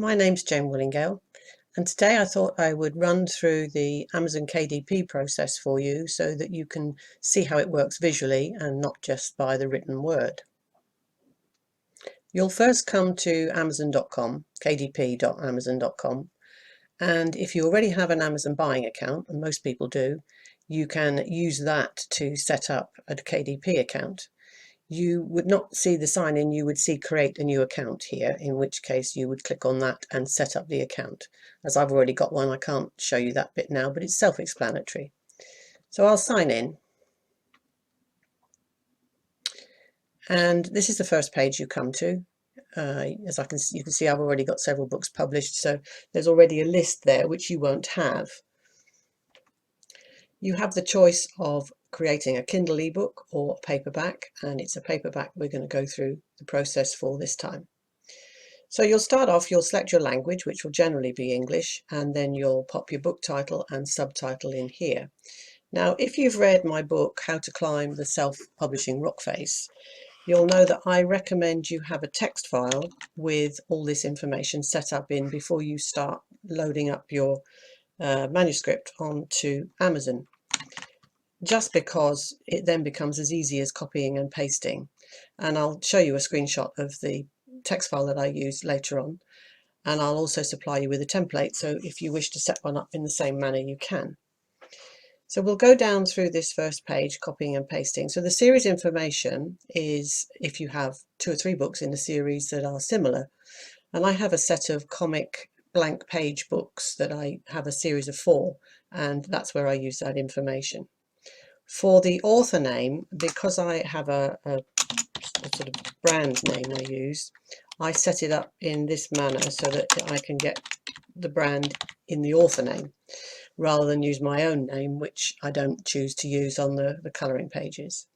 My name's Jayne Willingale, and today I thought I would run through the Amazon KDP process for you so that you can see how it works visually and not just by the written word. You'll first come to amazon.com, kdp.amazon.com, and if you already have an Amazon buying account, and most people do, you can use that to set up a KDP account. You would not see the sign in, you would see create a new account here, in which case you would click on that and set up the account. As I've already got one, I can't show you that bit now, but it's self-explanatory. So I'll sign in. And this is the first page you come to. As you can see, I've already got several books published, so there's already a list there which you won't have. You have the choice of creating a Kindle ebook or a paperback, and it's a paperback we're going to go through the process for this time. So you'll start off, you'll select your language, which will generally be English, and then you'll pop your book title and subtitle in here. Now, if you've read my book, How to Climb the Self-Publishing Rock Face, you'll know that I recommend you have a text file with all this information set up in before you start loading up your manuscript onto Amazon, just because it then becomes as easy as copying and pasting. And I'll show you a screenshot of the text file that I use later on, and I'll also supply you with a template, so if you wish to set one up in the same manner you can. So we'll go down through this first page, copying and pasting. So the series information is if you have 2 or 3 books in a series that are similar, and I have a set of comic blank page books that I have a series of 4, and that's where I use that information. For the author name, because I have a sort of brand name I use, I set it up in this manner so that I can get the brand in the author name rather than use my own name, which I don't choose to use on the colouring pages.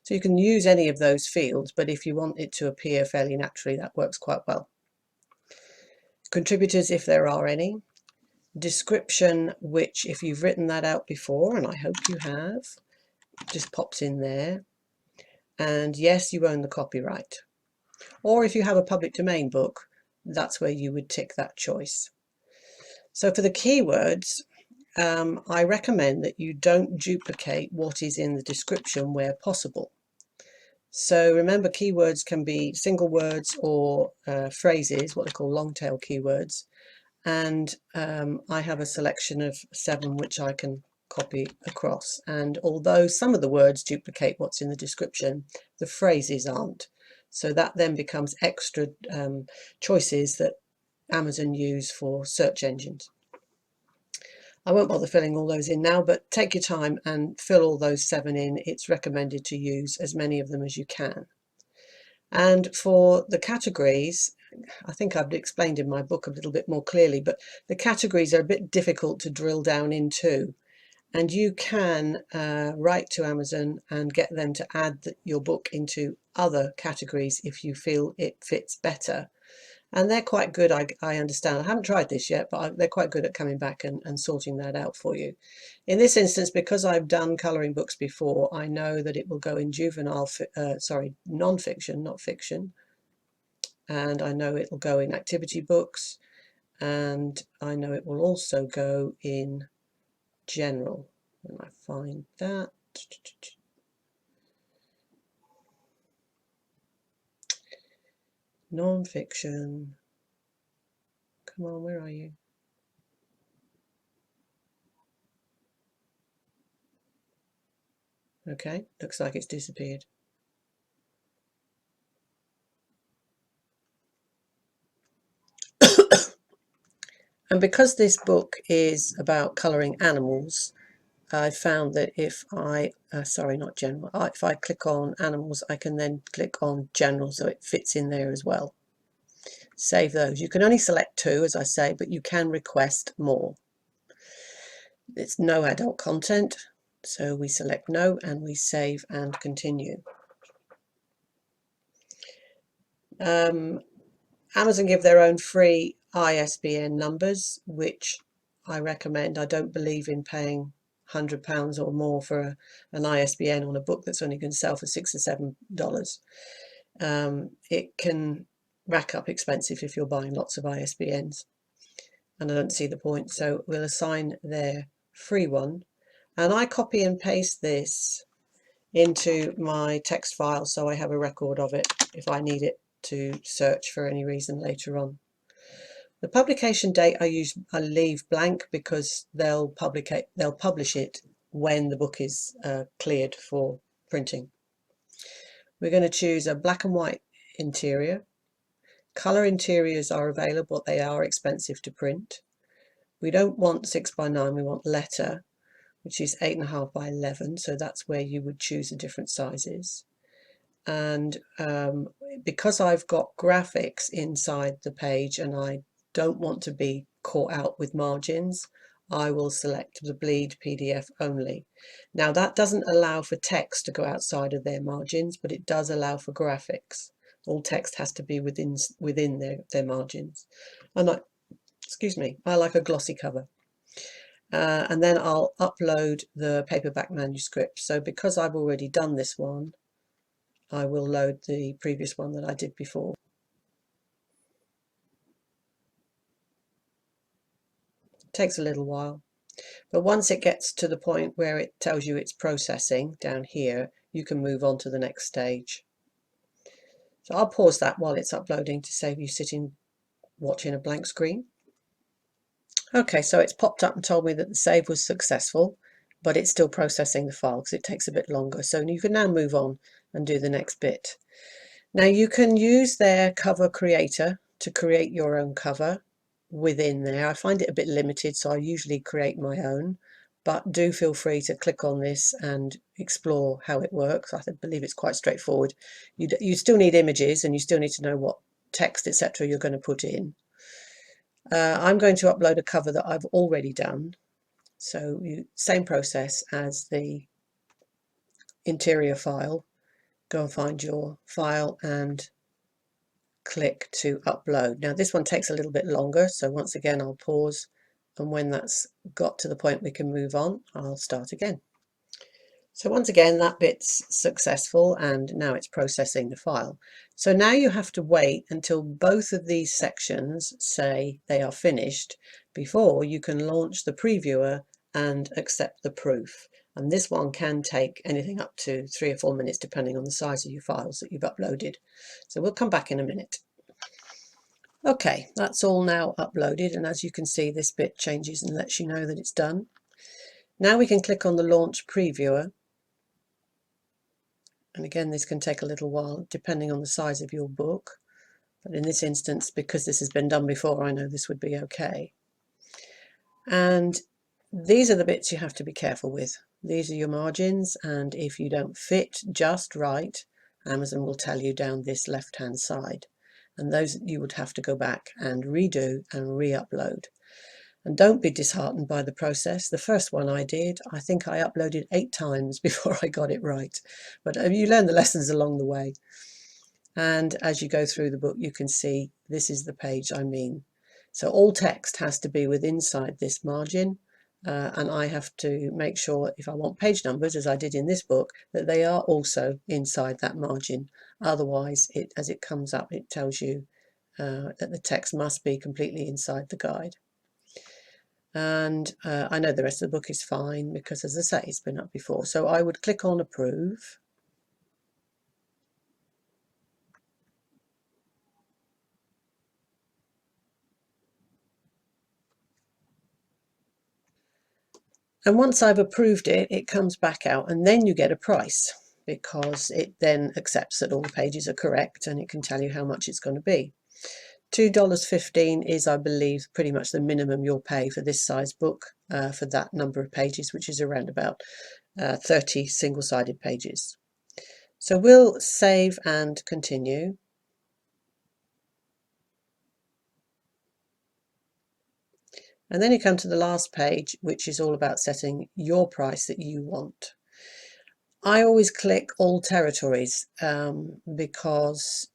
So you can use any of those fields, but if you want it to appear fairly naturally, that works quite well. Contributors, if there are any. Description, which if you've written that out before, and I hope you have, just pops in there. And yes, you own the copyright. Or if you have a public domain book, that's where you would tick that choice. So for the keywords, I recommend that you don't duplicate what is in the description where possible. So remember, keywords can be single words or phrases, what they call long tail keywords. And I have a selection of 7 which I can copy across. And although some of the words duplicate what's in the description, the phrases aren't. So that then becomes extra choices that Amazon use for search engines. I won't bother filling all those in now, but take your time and fill all those 7 in. It's recommended to use as many of them as you can. And for the categories, I think I've explained in my book a little bit more clearly, but the categories are a bit difficult to drill down into. And you can write to Amazon and get them to add your book into other categories if you feel it fits better. And they're quite good, I understand. I haven't tried this yet, but they're quite good at coming back and sorting that out for you. In this instance, because I've done colouring books before, I know that it will go in non-fiction, not fiction. And I know it will go in activity books. And I know it will also go in general. When I find that. Non-fiction. Come on, where are you? Okay, looks like it's disappeared. And because this book is about colouring animals, I found that if I, sorry, not general, if I click on animals, I can then click on general, so it fits in there as well. Save those. You can only select 2, as I say, but you can request more. It's no adult content, so we select no and we save and continue. Amazon give their own free ISBN numbers, which I recommend. I don't believe in paying £100 or more for an ISBN on a book that's only going to sell for $6 or $7. It can rack up expensive if you're buying lots of ISBNs, and I don't see the point, so we'll assign their free one, and I copy and paste this into my text file so I have a record of it if I need it to search for any reason later on. The publication date I leave blank because they'll publish it when the book is cleared for printing. We're going to choose a black and white interior. Colour interiors are available, they are expensive to print. We don't want 6x9, we want letter, which is 8.5 by 11, so that's where you would choose the different sizes. And because I've got graphics inside the page and I don't want to be caught out with margins, I will select the bleed PDF only. Now that doesn't allow for text to go outside of their margins, but it does allow for graphics. All text has to be within their margins. And I like a glossy cover. And then I'll upload the paperback manuscript. So because I've already done this one, I will load the previous one that I did before. It takes a little while, but once it gets to the point where it tells you it's processing down here, you can move on to the next stage. So I'll pause that while it's uploading to save you sitting watching a blank screen. Okay, so it's popped up and told me that the save was successful, but it's still processing the file because it takes a bit longer. So you can now move on and do the next bit. Now you can use their cover creator to create your own cover within there. I find it a bit limited, so I usually create my own, but do feel free to click on this and explore how it works. I believe it's quite straightforward. You still need images and you still need to know what text, etc. you're going to put in. I'm going to upload a cover that I've already done. So same process as the interior file. Go and find your file and click to upload. Now this one takes a little bit longer, so once again I'll pause, and when that's got to the point we can move on, I'll start again. So once again that bit's successful and now it's processing the file. So now you have to wait until both of these sections say they are finished before you can launch the previewer and accept the proof. And this one can take anything up to 3 or 4 minutes depending on the size of your files that you've uploaded. So we'll come back in a minute. Okay, that's all now uploaded, and as you can see this bit changes and lets you know that it's done. Now we can click on the launch previewer, and again this can take a little while depending on the size of your book, but in this instance, because this has been done before, I know this would be okay. And these are the bits you have to be careful with. These are your margins, and if you don't fit just right, Amazon will tell you down this left hand side, and those you would have to go back and redo and re-upload. And don't be disheartened by the process. The first one I did, I think I uploaded 8 times before I got it right, but you learn the lessons along the way. And as you go through the book you can see this is the page I mean. So all text has to be within inside this margin. And I have to make sure if I want page numbers, as I did in this book, that they are also inside that margin. Otherwise, as it comes up, it tells you that the text must be completely inside the guide. And I know the rest of the book is fine because, as I say, it's been up before. So I would click on approve. And once I've approved it, it comes back out, and then you get a price because it then accepts that all the pages are correct and it can tell you how much it's going to be. $2.15 is, I believe, pretty much the minimum you'll pay for this size book for that number of pages, which is around about 30 single-sided pages. So we'll save and continue. And then you come to the last page, which is all about setting your price that you want. I always click all territories because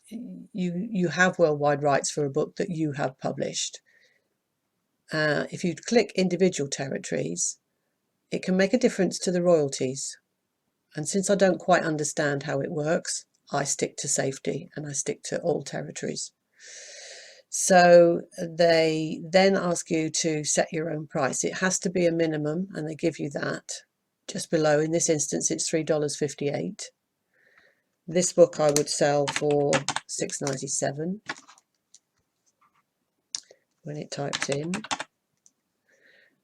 you have worldwide rights for a book that you have published. If you click individual territories, it can make a difference to the royalties. And since I don't quite understand how it works, I stick to safety and I stick to all territories. So they then ask you to set your own price. It has to be a minimum, and they give you that just below. In this instance, it's $3.58. This book I would sell for $6.97 when it types in.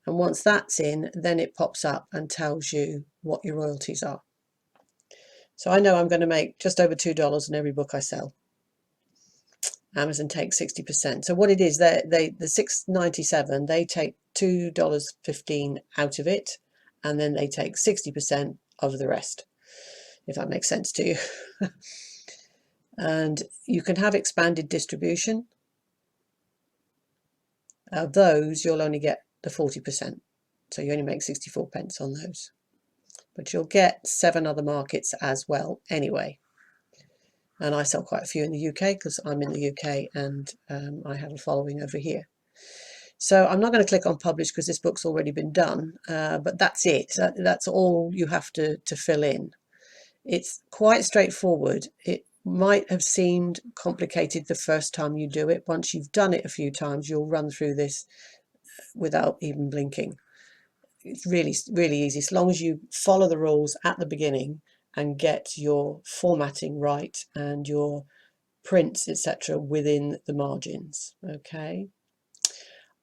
And once that's in, then it pops up and tells you what your royalties are. So I know I'm going to make just over $2 on every book I sell. Amazon takes 60%. So what it is, the $6.97, they take $2.15 out of it, and then they take 60% of the rest, if that makes sense to you. And you can have expanded distribution. Those you'll only get the 40%. So you only make 64 pence on those. But you'll get 7 other markets as well anyway. And I sell quite a few in the UK because I'm in the UK and I have a following over here. So I'm not going to click on publish because this book's already been done, but that's it. That's all you have to fill in. It's quite straightforward. It might have seemed complicated the first time you do it. Once you've done it a few times, you'll run through this without even blinking. It's really, really easy, as long as you follow the rules at the beginning and get your formatting right and your prints, etc., within the margins. Okay.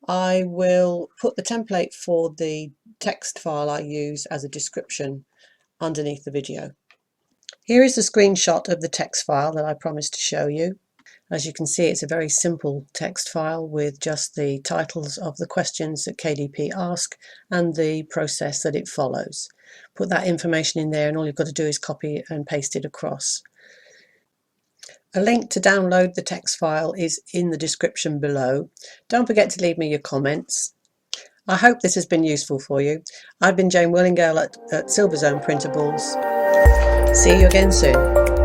I will put the template for the text file I use as a description underneath the video. Here is the screenshot of the text file that I promised to show you. As you can see, it's a very simple text file with just the titles of the questions that KDP ask and the process that it follows. Put that information in there, and all you've got to do is copy and paste it across. A link to download the text file is in the description below. Don't forget to leave me your comments. I hope this has been useful for you. I've been Jayne at Silver Zone Printables. See you again soon.